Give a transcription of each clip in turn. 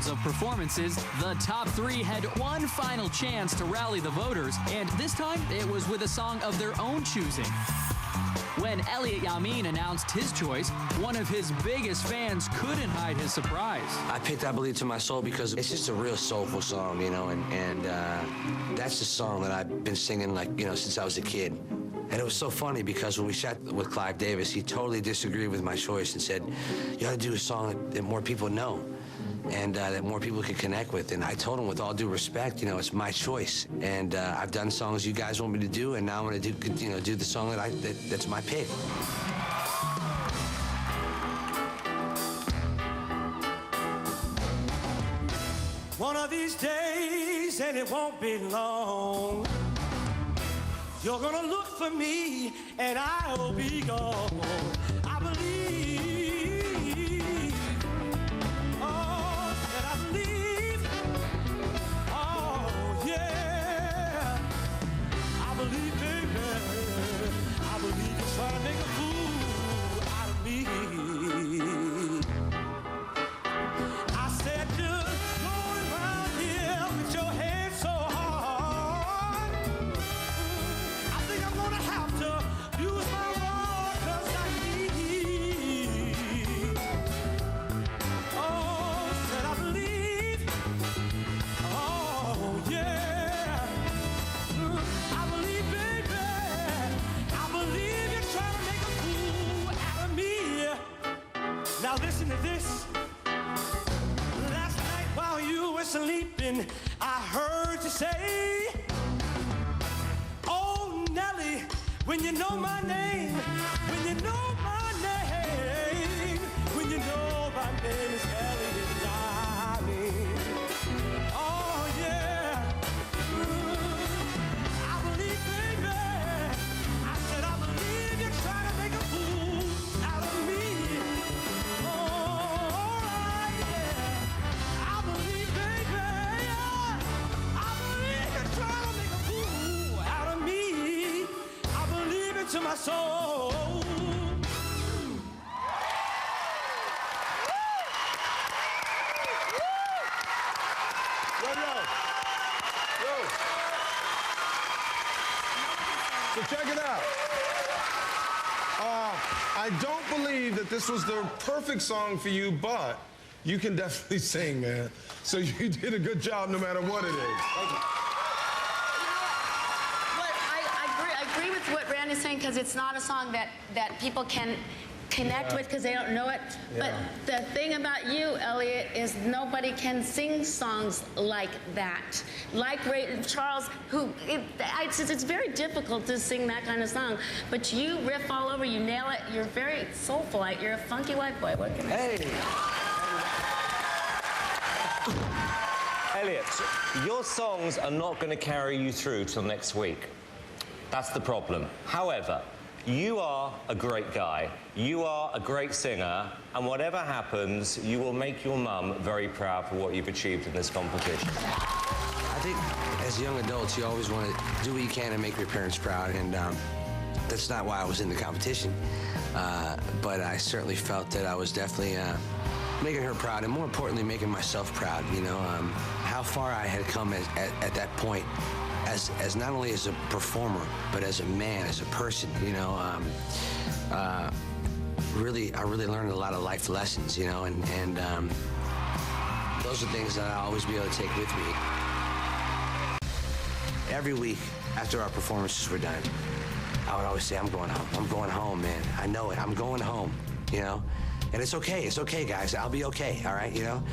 rounds of performances, the top three had one final chance to rally the voters, and this time it was with a song of their own choosing. When Elliott Yamin announced his choice, one of his biggest fans couldn't hide his surprise. I picked I Believe to My Soul because it's just a real soulful song, you know, and that's the song that I've been singing, like, you know, since I was a kid. And it was so funny because when we sat with Clive Davis, he totally disagreed with my choice and said, you ought to do a song that more people know and that more people can connect with. And I told him, with all due respect, you know, it's my choice. And I've done songs you guys want me to do, and now I'm going to do the song that's my pick. One of these days, and it won't be long, you're gonna look for me, and I'll be gone. I believe, oh, that I believe, oh, yeah. I believe, baby, I believe you're trying to make a fool out of me. I said, just going around here with your head so hard, I think I'm gonna have to use my word, 'cause I need. Oh, said I believe. Oh, yeah. I believe, baby. I believe you're trying to make a fool out of me. Now listen to this. Last night while you were sleeping, I heard you say, oh, Nelly, when you know my name, when you know my name, when you know my name is Elliott Yamin. Oh, yeah. I believe, baby. I said, I believe you're trying to make a fool out of me. Oh, all right, yeah. I believe, baby. I believe you're trying to make a fool out of me. I believe it to my soul. So check it out. I don't believe that this was the perfect song for you, but you can definitely sing, man. So you did a good job no matter what it is. I agree with what Randy's saying, because it's not a song that people can connect with because they don't know it. But the thing about you, Elliott, is nobody can sing songs like that. Like Ray Charles, it's very difficult to sing that kind of song. But you riff all over, you nail it. You're very soulful. You're a funky white boy. What can I say? Elliott, your songs are not going to carry you through till next week. That's the problem. However, you are a great guy. You are a great singer, and whatever happens, you will make your mum very proud for what you've achieved in this competition. I think as young adults, you always want to do what you can to make your parents proud, and that's not why I was in the competition. But I certainly felt that I was definitely making her proud, and more importantly, making myself proud, you know. How far I had come at that point, as not only as a performer, but as a man, as a person, you know. I really learned a lot of life lessons, you know, and those are things that I'll always be able to take with me. Every week after our performances were done, I would always say, I'm going home, man. I know it, I'm going home, you know? And it's okay, guys, I'll be okay, all right, you know?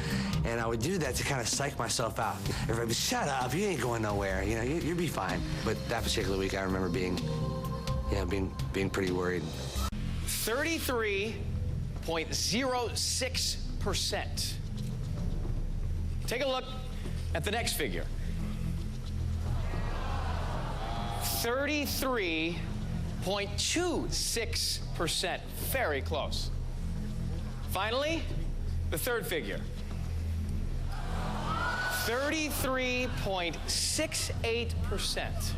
And I would do that to kind of psych myself out. Everybody would be, shut up, you ain't going nowhere, you know, you'll be fine. But that particular week, I remember being pretty worried. 33.06%. Take a look at the next figure. 33.26%, very close. Finally, the third figure. 33.68%.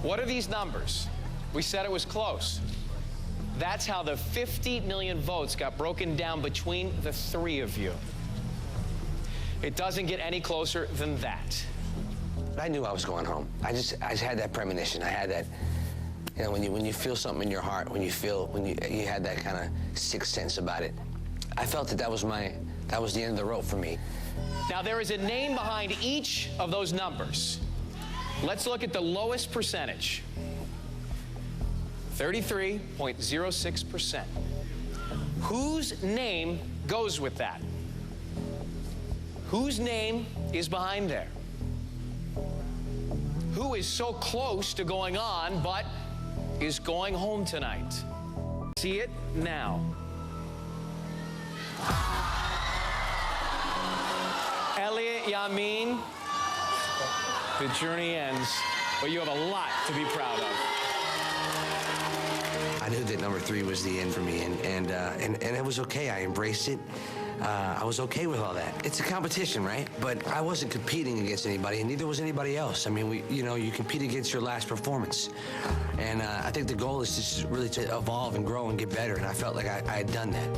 What are these numbers? We said it was close. That's how the 50 million votes got broken down between the three of you. It doesn't get any closer than that. I knew I was going home. I just had that premonition. I had that, you know, when you feel something in your heart, when you had that kind of sixth sense about it. I felt that that was the end of the rope for me. Now, there is a name behind each of those numbers. Let's look at the lowest percentage. 33.06%. Whose name goes with that? Whose name is behind there? Who is so close to going on but is going home tonight? See it now. Elliott Yamin, the journey ends, but you have a lot to be proud of. I knew that number 3 was the end for me, and it was okay. I embraced it. I was okay with all that. It's a competition, right? But I wasn't competing against anybody, and neither was anybody else. I mean, you compete against your last performance. And I think the goal is just really to evolve and grow and get better, and I felt like I had done that.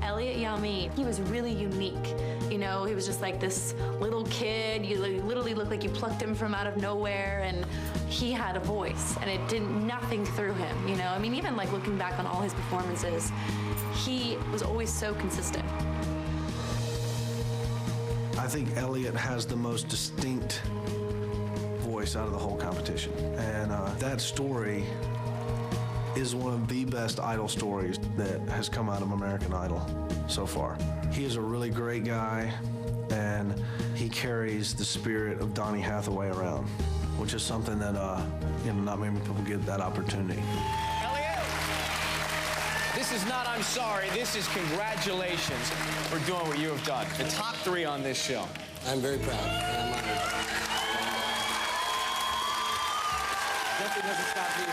Elliott Yamin, he was really unique. You know, he was just like this little kid. You literally looked like you plucked him from out of nowhere, and he had a voice, and it did nothing through him, you know? I mean, even like looking back on all his performances, he was always so consistent. I think Elliott has the most distinct voice out of the whole competition, and that story is one of the best Idol stories that has come out of American Idol so far. He is a really great guy, and he carries the spirit of Donny Hathaway around, which is something that not many people get that opportunity. Elliott, this is not I'm sorry, this is congratulations for doing what you have done. The top 3 on this show. I'm very proud, and I'm honored. Nothing doesn't stop here.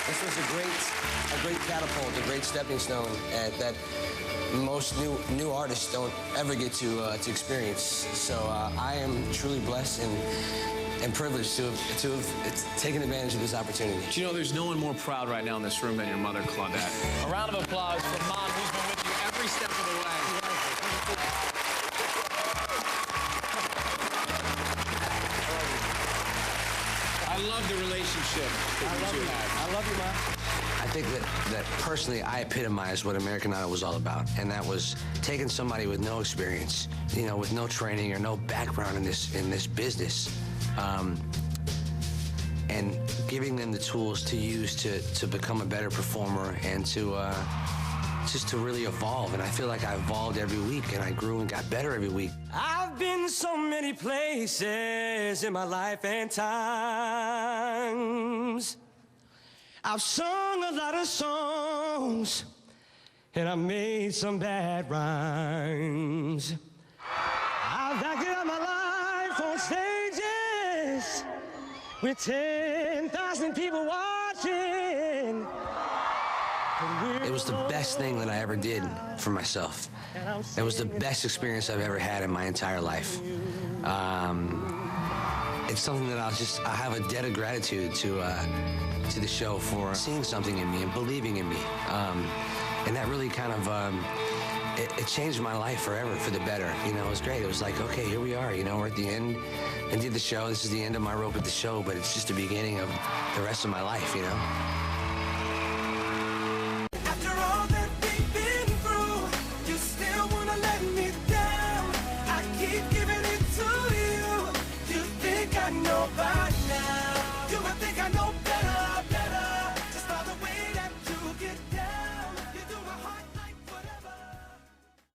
This was a great catapult, a great stepping stone that most new artists don't ever get to experience. So I am truly blessed and privileged to have taken advantage of this opportunity. Do you know there's no one more proud right now in this room than your mother, Claudette? A round of applause for Mom, who's been with you every step of the way. I love the relationship that you have. I love you, Mom. I think that personally, I epitomized what American Idol was all about, and that was taking somebody with no experience, with no training or no background in this business, and giving them the tools to use to become a better performer and to just to really evolve. And I feel like I evolved every week, and I grew and got better every week. I've been so many places in my life and times. I've sung a lot of songs, and I made some bad rhymes. I've acted out my life on stages with 10,000 people watching. It was the best thing that I ever did for myself. It was the best experience I've ever had in my entire life. It's something that I have a debt of gratitude to the show for seeing something in me and believing in me. And that really kind of, it changed my life forever for the better. It was great. It was like, okay, here we are, we're at the end and did the show. This is the end of my rope at the show, but it's just the beginning of the rest of my life,